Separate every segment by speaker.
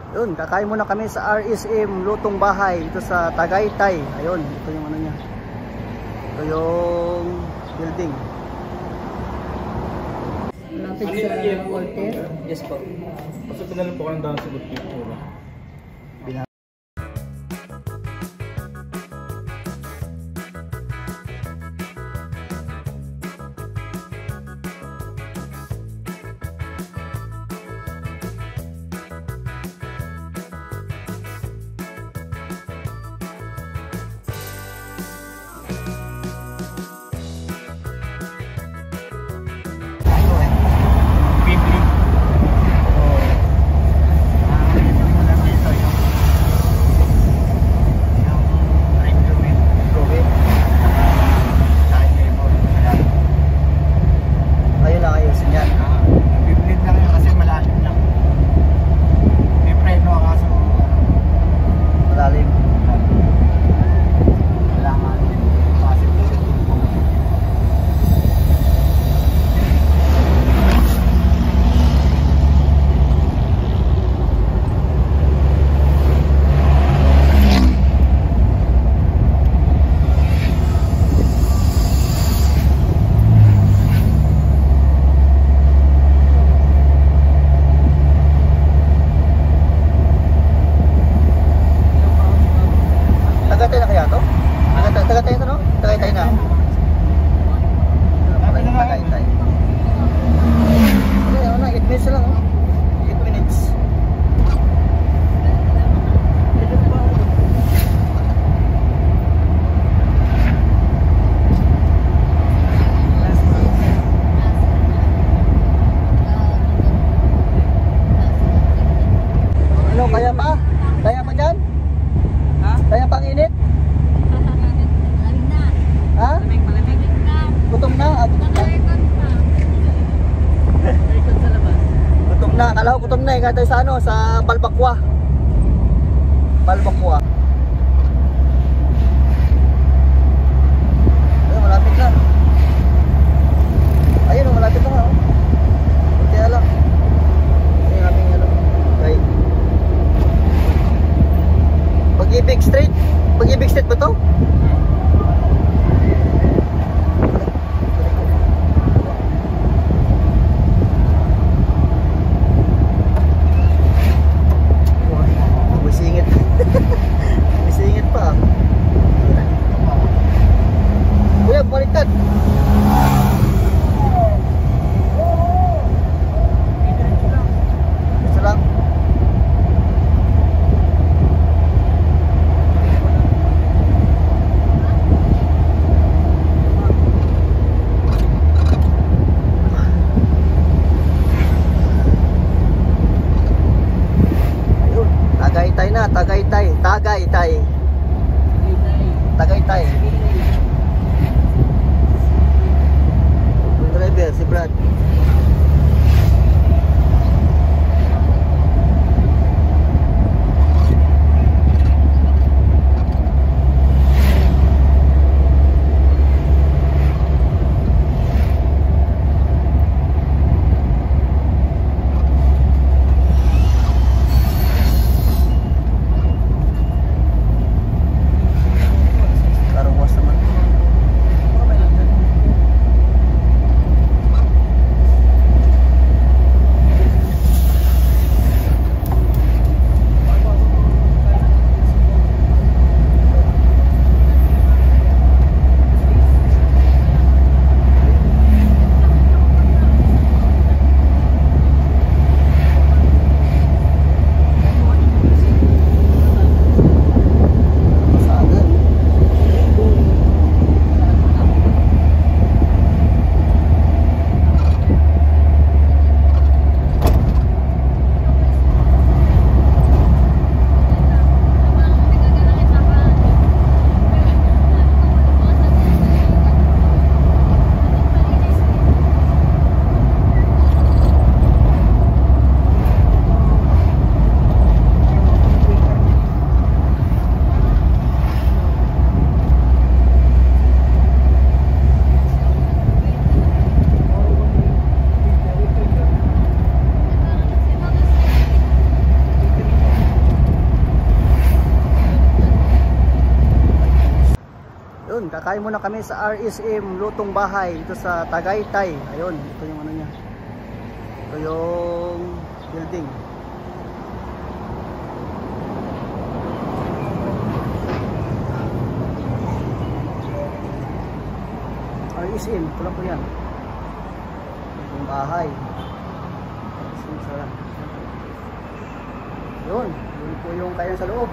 Speaker 1: Yun, kakain muna kami sa RSM Lutong Bahay dito sa Tagaytay. Ayun, ito yung ano niya. Ito yung building.
Speaker 2: Malapit sa hotel.
Speaker 1: Yes po.
Speaker 3: Kasi pinalang po kayong daan sa good people.
Speaker 1: Tagaytay na kaya to? Tagaytay na no? Tagaytay na. Tagaytay. Okay, ano na, 8 minutes lang oh. 8 minutes. Ano, kaya pa? Kaya pa dyan? Ha? Kaya pang init? Ha? Gutom na? Gutom na. Akala ko gutom na eh. Kaya tayo sa ano? Sa Balbakwa. Balbakwa. Ayun, malapit na. Ayun, malapit na nga oh. Kunti na lang. Ayun aming ano. Okay. Pag-ibig Street? Pag-ibig Street ba to? Bumisingit. Bumisingit pa. Kuya, baliktad. Isa lang. Tagaytay na, Tagaytay, Tagaytay. Tagaytay. Yung driver, si Brad. Kakain muna kami sa RSM Lutong Bahay dito sa Tagaytay. Ayun, ito yung ano niya. Ito yung building. RSM, ito lang po yan. Lutong Bahay. Yun, yun po yung kaya sa loob.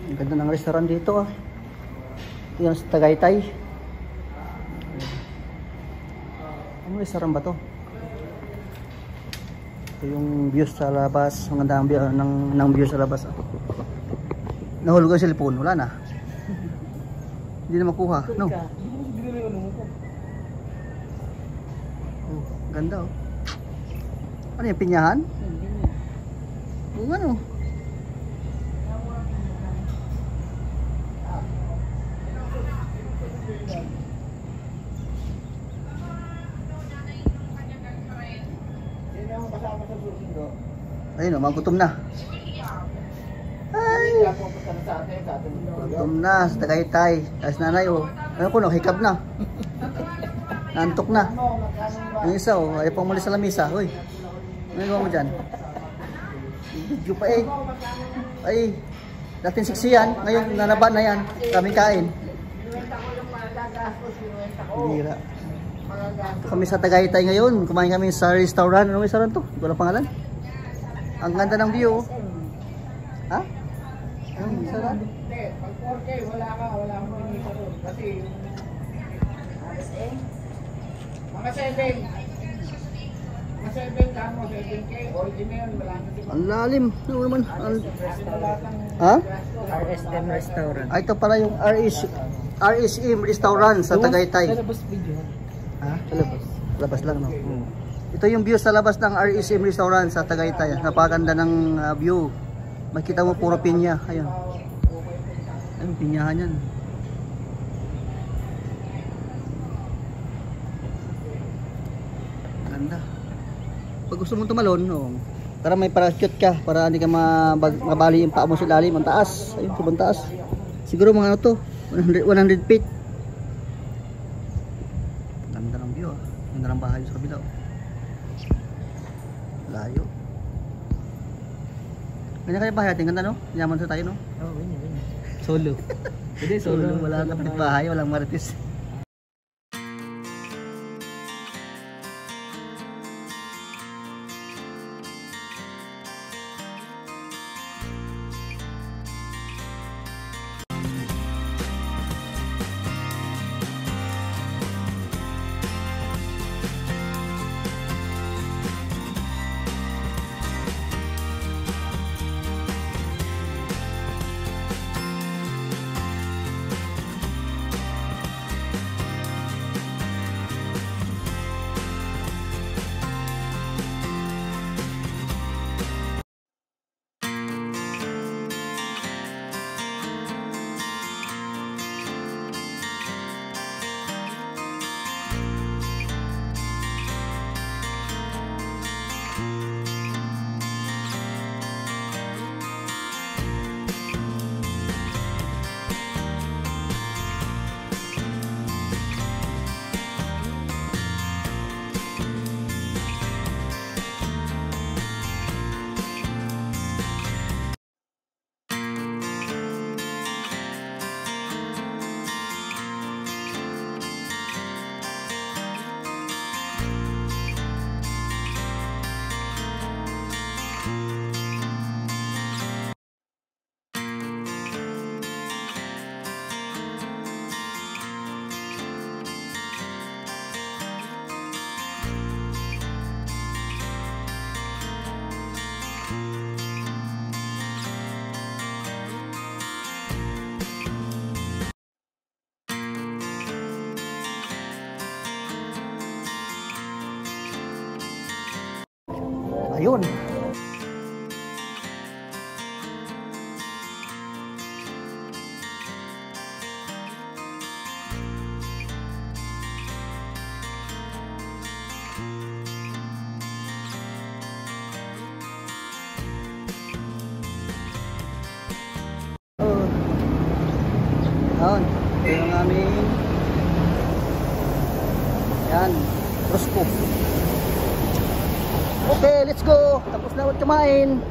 Speaker 1: Ang ganda ng restaurant dito ah. Ito yung sa Tagaytay. Anong restaurant ba to? Ito yung view sa labas. Ang ganda ng view sa labas ah. Nahulog ang cellphone, wala na. Hindi na makuha, no? Oh, ganda oh. Ano yung pinyahan? Oo nga no. Ayun o, magutom na. Ay! Magutom na sa Tagaytay. Tapos nanay o, ano ko no, hikab na. Nantok na. Yung isa o, ayaw pang muli sa lamisa. Uy, ano mo dyan? Video pa eh. Ay, dating siksi yan. Ngayon nanaban na yan. Kaming kain. Bira. Kami sa Tagaytay ngayon. Kumain kami sa restaurant. Anong restaurant to? Hindi ko lang pangalan. Ang ganda ng view. Ha? Anong restaurant?
Speaker 4: Pag 4K, wala kang pinita doon. Kasi mga 7. Mga 7 ka mo, 7K, original, wala na siya.
Speaker 1: Ang lalim. Ano naman? Ha?
Speaker 2: RSM Restaurant.
Speaker 1: Ito pala yung RSM Restaurant sa Tagaytay.
Speaker 3: Sa labas video.
Speaker 1: Ha? Sa labas? Labas lang no? Ito yung view sa labas ng RSM Restaurant sa Tagaytay. Napakaganda ng view. Makita mo puro pinya. Ayun. Ayun, pinyahan yan. Ganda. Pag gusto mong tumalon, no, para may parachute ka, para hindi ka mabali yung paa mo sa ilalim, ang taas. Ayun, sobrang taas. Siguro mga ano to, 100 feet. Ganda ng view ah. Ganda ng bahay sa kabila. Layo. Ganyan kaya bahay natin, ganda no? Yaman sa tayo no?
Speaker 3: Oo, ganyan. Solo. Hindi,
Speaker 1: Solo, wala kang kapit bahay, walang marites. Ayun. Yun. Ito yung aming yan. Roscoe. Okay, let's go. Tapos na kumain.